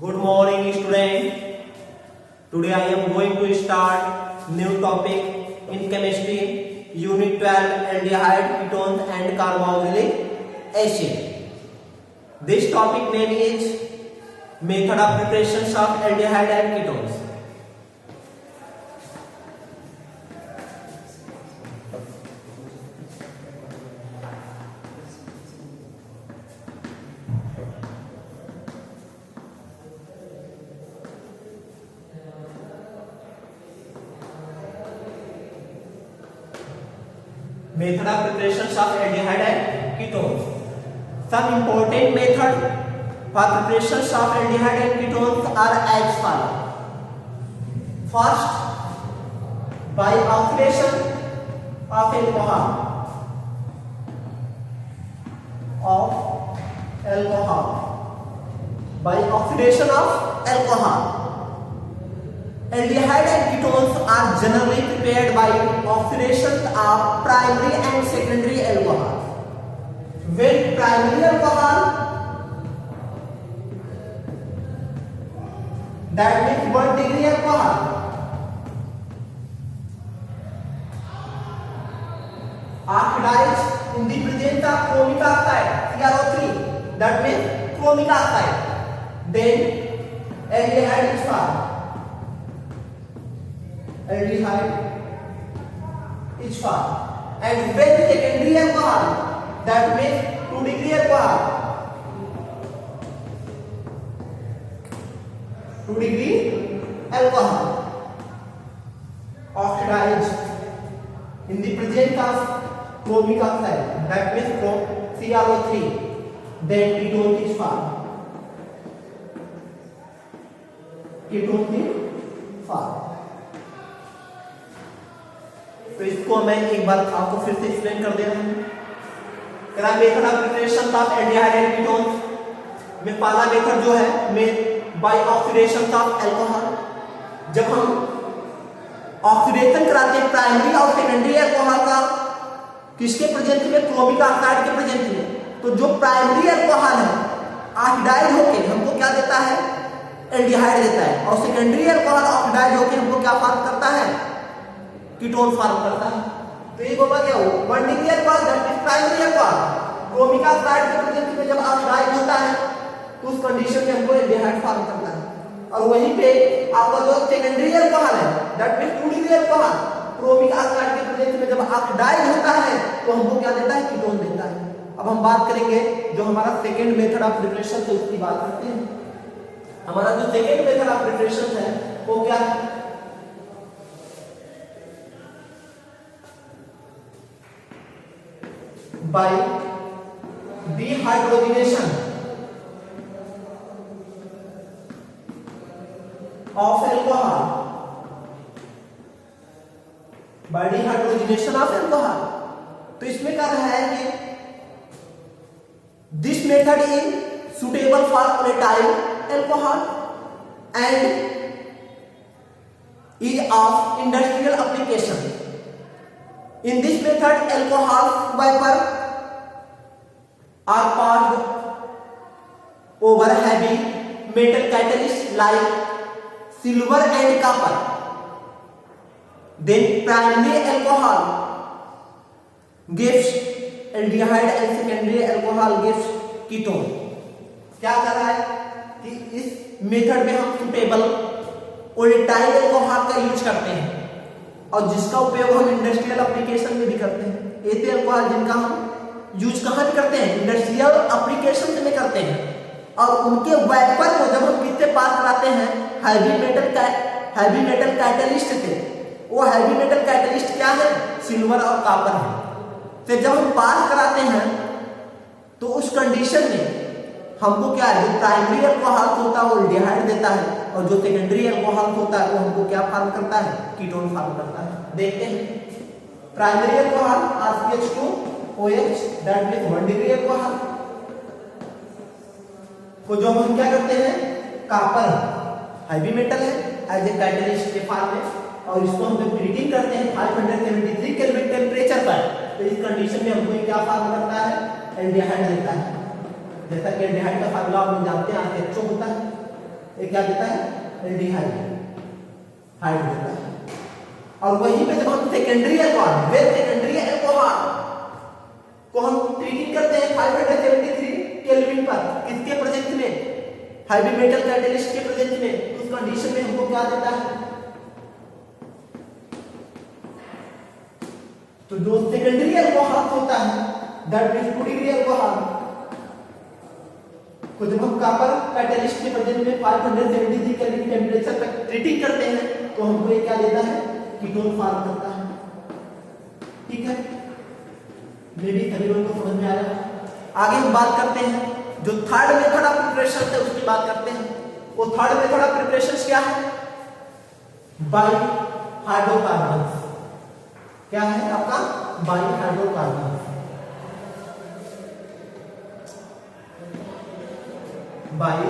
Good morning, student. Today I am going to start new topic in chemistry, Unit 12, aldehyde, ketones, and carboxylic acid. This topic name is method of preparations of aldehyde and ketones. Method of preparations of aldehyde and ketones. Some important method for preparations of aldehyde and ketones are as follows. First, by oxidation of alcohol. By oxidation of alcohol. Aldehyde and ketones are generally prepared by oxidation of primary and secondary alcohol. When primary alcohol, that means 1 degree alcohol, oxidized in the presence of chromic oxide (CrO3), that means chromic oxide, then aldehyde is formed. Aldehyde is formed. And when secondary alcohol, that means 2 degree alcohol, 2 degree alcohol, oxidized in the presence of chromic oxide, that means CrO3, then ketone is formed. Ketone is formed. तो इसको मैं एक बार आपको फिर से explain कर दे रहा हूं। Method of preparation of aldehyde and ketones में पहला मेथड जो है में बाय ऑक्सीडेशन ऑफ अल्कोहल। जब हम ऑक्सीडेशन कराते हैं प्राइमरी और सेकेंडरी अल्कोहल का, किसके प्रेजेंस में? क्रोमिक ऑक्साइड के प्रेजेंस में। तो जो प्राइमरी अल्कोहल है ऑक्सीडाइज होकर हमको क्या देता है? एल्डिहाइड देता है। और सेकेंडरी अल्कोहल ऑक्सीडाइज होकर हमको क्या फॉर्म करता है? कीटोन फॉर्म करता है। तो ये बोला क्या हो? 1 degree alcohol, that is primary alcohol, chromic oxide के प्रेजेंस में जब ऑक्सीडाइज होता है तो उस कंडीशन में हमको एल्डिहाइड फॉर्म करता है। और वहीं पे आपका जो सेकेंडरी अल्कोहल है, that means 2 degree alcohol, chromic oxide के प्रेजेंस में जब ऑक्सीडाइज होता है तो हमको क्या देता है? कीटोन देता है। अब हम बात करेंगे जो हमारा सेकेंड मेथड ऑफ प्रिपरेशन है उसकी बात करते हैं। हमारा जो सेकेंड मेथड ऑफ प्रिपरेशन है वो क्या है? by dehydrogenation of alcohol, by dehydrogenation of alcohol। तो इसमें क्या रहा है कि this method is suitable for volatile alcohol and is of industrial application। In this method, alcohol vapor are passed over heavy metal catalysts like silver and copper. Then primary alcohol gives aldehyde and secondary alcohol gives ketone। क्या कर रहा है कि इस method में हम suitable volatile alcohol का use करते हैं और जिसका उपयोग हम इंडस्ट्रियल एप्लीकेशन में भी करते हैं। ऐसे अल्कोहल जिनका हम यूज कहाँ भी करते हैं? इंडस्ट्रियल एप्लीकेशन में करते हैं। और उनके वेपर को जब हम किससे पास कराते हैं? हैवी मेटल कैटलिस्ट से। वो हैवी मेटल कैटलिस्ट क्या है? सिल्वर और कॉपर है। तो जब हम पास कराते हैं तो उस कंडीशन में हमको क्या है? जो प्राइमरी अल्कोहल होता है वो एल्डिहाइड देता है और जो सेकेंडरी अल्कोहल होता है वो हमको क्या फॉर्म करता है? कीटोन फॉर्म करता है। देखते हैं primary alcohol RCH2OH, that means 1 degree alcohol को जो हम क्या करते हैं? कॉपर हैवी मेटल है एज ए कैटलिस्ट के फॉर्म में, और इसको हम जब हीटिंग करते हैं 573 केल्विन टेम्परेचर पर, तो इस कंडीशन में हमको क्या फॉर्म करता है? एल्डिहाइड देता है। जैसा कि एल्डिहाइड का फार्मूला आप लोग जानते हैं, RCHO होता है ये क्या देता है, एल्डिहाइड हाइड देता है। और वहीं पे जब हम secondary alcohol well secondary alcohol को हम ट्रीटिंग करते हैं 573 केल्विन पर, किसके प्रेजेंस में, हैवी मेटल कैटलिस्ट के प्रेजेंस में, तो उस कंडीशन में हमको क्या देता है, तो जो सेकेंडरी अल्कोहल होता है दैट मींस 2 डिग्री अल्कोहल तो जब हम कॉपर कैटलिस्ट के प्रेजेंस में 573 केल्विन टेंपरेचर पर ट्रीटिंग करते हैं तो हमको ये क्या देता है, कीटोन फॉर्म करता है। ठीक है, मे भी सभी लोगों को समझ में आ रहा है। आगे हम बात करते हैं जो थर्ड मेथड ऑफ प्रिपरेशन है उसकी बात करते हैं। वो थर्ड मेथड ऑफ प्रिपरेशन क्या है, बाई हाइड्रोकार्बन। क्या है आपका, by hydrocarbon. By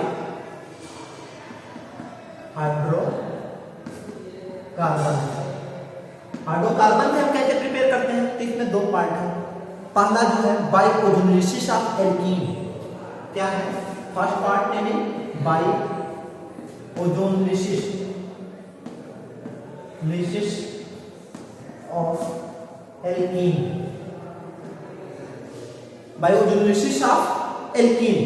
hydrocarbon. Hydrocarbon में हम कैसे प्रिपेयर करते हैं, तो इसमें दो पार्ट है। पहला जो है बाई ओजोनोलिसिस ऑफ एल्कीन। क्या है, फर्स्ट पार्ट यानी by ozonolysis of alkene. By ozonolysis of alkene,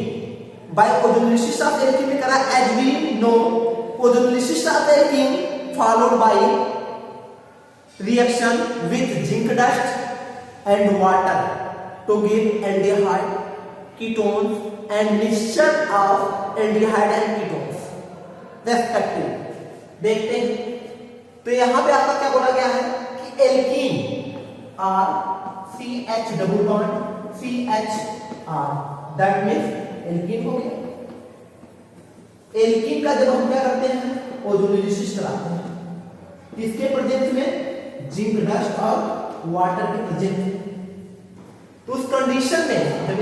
by ozonolysis of alkene में करा as we know ozonolysis of alkene followed by reaction with zinc dust and water to give aldehyde, ketones and mixture of aldehyde and ketones respectively। देखते हैं तो यहां पे आपका क्या बोला गया है कि alkene R CH double bond CHR that means alkene हो गया। एल्कीन का जब हम क्या करते हैं, ओजोनोलिसिस कराते हैं, किसके प्रेजेंस में, जिंक डस्ट और वाटर के प्रेजेंस। तो उस कंडीशन में जब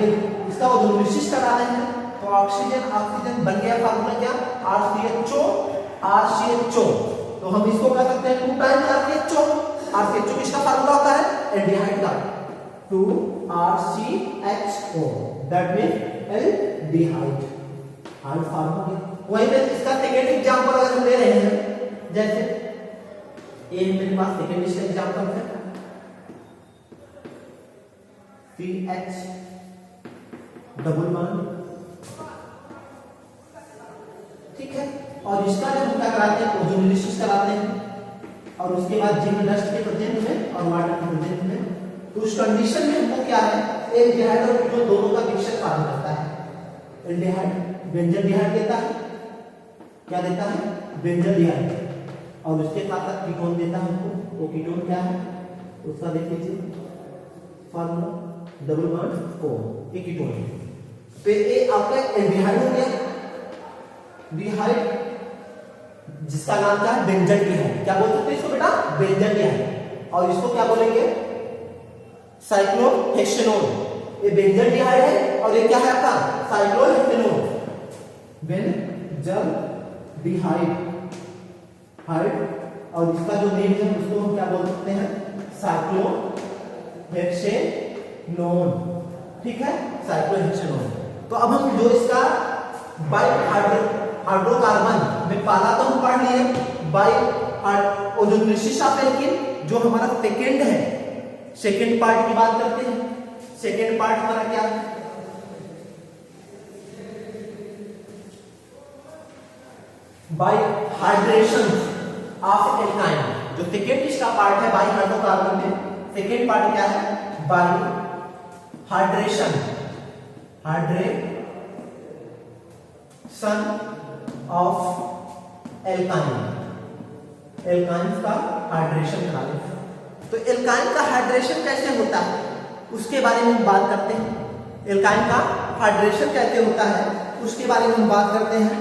इसका ओजोनोलिसिस करा रहे हैं तो ऑक्सीजन ऑक्सीजन बन गया फार्मूला क्या, RCHO। तो हम इसको क्या करते हैं, 2 टाइम्स RCHO किसका फार्मूला होता है, एल्डिहाइड का, 2RCHO that means aldehyde hide form हो गया। वहीं पे इसका सेकंड एग्जांपल अगर हम ले रहे हैं, जैसे ये मेरे पास सेकंड इसका एग्जांपल है CH डबल बॉन्ड। ठीक है, और इसका जब हम क्या कराते हैं, ओजोनोलिसिस कराते हैं और उसके बाद जिंक डस्ट के प्रेजेंस में और वाटर के प्रेजेंस में, तो उस कंडीशन में हमको क्या है, एल्डिहाइड और कीटोन दोनों का मिक्सचर फॉर्म करता है। एल्डिहाइड बेंजल्डिहाइड देता है, क्या देता है, बेंजल्डिहाइड, और उसके साथ साथ कीटोन देता है हमको। वो कीटोन क्या है, उसका देख लीजिए फार्मूला डबल बॉन्ड O, ये कीटोन है। तो ये आपका एल्डिहाइड हो गया, डिहाइड जिसका नाम क्या है, बेंजल्डिहाइड। क्या बोल सकते हैं इसको बेटा, बेंजल्डिहाइड। और इसको क्या बोलेंगे, साइक्लोहेक्सेनोन। ये बेंजल्डिहाइड है और ये क्या है आपका, साइक्लोहेक्सेनोन। बेंजल्डिहाइड हाइड, और इसका जो नेम है उसको हम क्या बोल सकते हैं, साइक्लोहेक्सेनोन। ठीक है, साइक्लोहेक्सेनोन। तो अब हम जो इसका बाई हाइड्रोकार्बन में पहला तो हम पढ़ लिए बाई ओजोनोलिसिस ऑफ एल्कीन, जो हमारा सेकंड है। सेकंड पार्ट की बात करते हैं। सेकंड पार्ट हमारा क्या है, बाई हाइड्रेशन ऑफ एल्काइन। जो सेकेंड इसका पार्ट है बाई हाइड्रोकार्बन में, सेकेंड पार्ट क्या है, by hydration of alkyne. Alkyne का हाइड्रेशन कराने। तो एल्काइन का हाइड्रेशन कैसे होता है उसके बारे में हम बात करते हैं। एल्काइन का हाइड्रेशन कैसे होता है उसके बारे में हम बात करते हैं।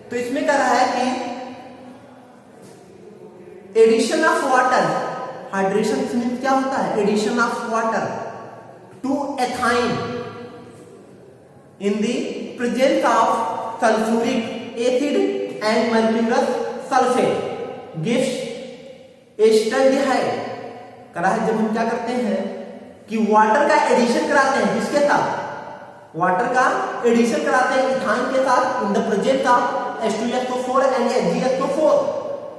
तो इसमें कह रहा है कि addition of water, hydration means क्या होता है, addition of water to ethyne in the presence of sulphuric acid and mercurous sulphate gives acetaldehyde. करा है जब हम क्या करते हैं कि वाटर का एडिशन कराते हैं, किसके साथ, वाटर का एडिशन कराते हैं इथाइन के साथ इन the presence of H2SO4 and HgSO4,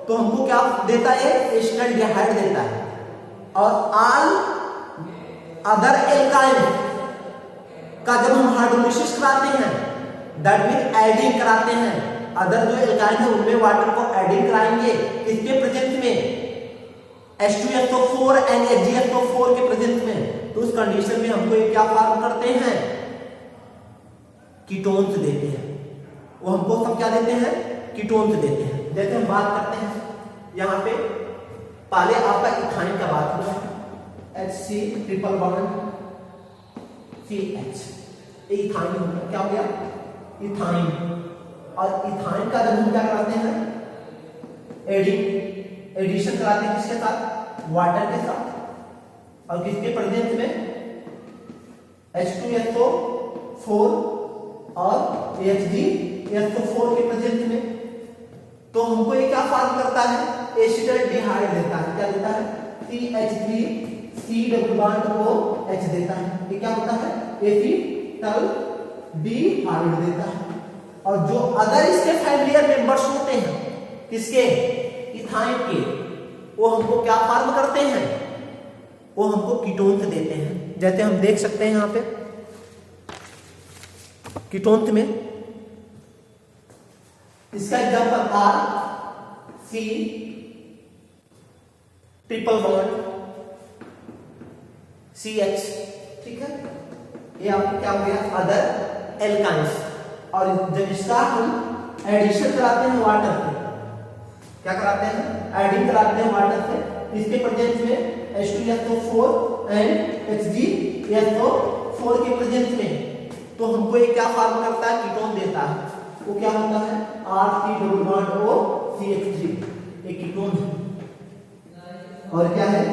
तो हमको क्या देता है, एसिटाल्डिहाइड देता है। और ऑल अदर एल्काइन का जब हम हाइड्रोलिसिस कराते हैं, दैट मीन एडिंग कराते हैं, अदर जो एल्काइन है उनमें वाटर को एडिंग कराएंगे किसके प्रेजेंस में, H2SO4 एंड HgSO4 के प्रेजेंस में, तो उस कंडीशन में हमको ये क्या फॉर्म करते हैं, कीटोन्स देते हैं। वो हमको सब क्या देते हैं, कीटोन्स देते हैं। जैसे हम बात करते हैं यहाँ पे, पहले आपका इथाइन का बात हुआ है, HC triple bond CH, ethyne हो गया, क्या हो गया, इथाइन। और इथाइन का जब हम क्या कराते हैं, एडिशन कराते हैं किसके साथ, वाटर के साथ, और किसके प्रेजेंस में, H2SO4 और HgSO4 के प्रेजेंस में, तो हमको ये क्या फॉर्म करता है, एसिटाल्डिहाइड देता है। क्या देता है, CH3C डबल बॉन्ड OH देता है। ये क्या होता है, एसिटाल्डिहाइड देता है। और जो अदर इसके फैमिलियर मेंबर्स होते हैं किसके, इथाइन के, वो हमको क्या फॉर्म करते हैं, वो हमको कीटोन्स देते हैं। जैसे हम देख सकते हैं यहाँ पे कीटोन्स में, इसका example R C triple bond CH, ठीक है, ये आपको क्या हो गया, अदर एल्काइंस। और जब इसका हम एडिशन कराते हैं वाटर से, क्या कराते हैं, एडिंग कराते हैं वाटर से, इसके प्रेजेंस में H2SO4 एंड HgSO4 के प्रेजेंस में, तो हमको ये क्या फॉर्म करता है, कीटोन देता है। वो क्या होता है, RC डबल बॉन्ड OCH3, एक कीटोन है। और क्या है,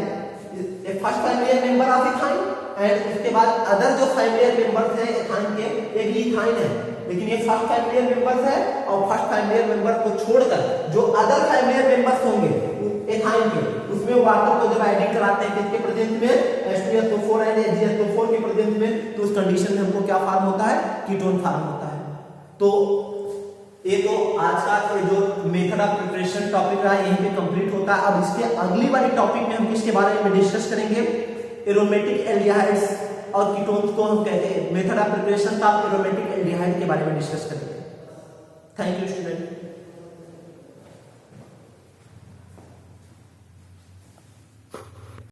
ये first familiar member of ethyne, and उसके बाद अदर जो फैमिलियर मेंबर्स हैं इथाइन के, ये भी इथाइन है, लेकिन ये फर्स्ट फैमिलियर मेंबर्स है। और फर्स्ट फैमिलियर मेंबर को छोड़कर जो अदर फैमिलियर मेंबर्स होंगे इथाइन के, उसमें वाटर को जब एडिंग कराते हैं किसके प्रेजेंस में, H2SO4 एंड HgSO4 के प्रेजेंस में, तो उस कंडीशन में हमको क्या फॉर्म होता है, कीटोन फॉर्म होता है। तो ये तो आज का जो मेथड ऑफ प्रिपरेशन टॉपिक रहा यहीं पे कंप्लीट होता है। अब इसके अगली वाली टॉपिक में हम किसके बारे में डिस्कस करेंगे, एरोमेटिक एल्डिहाइड्स और कीटोन्स को हम कहते हैं, method of preparation of aromatic aldehyde के बारे में डिस्कस करेंगे। Thank you student.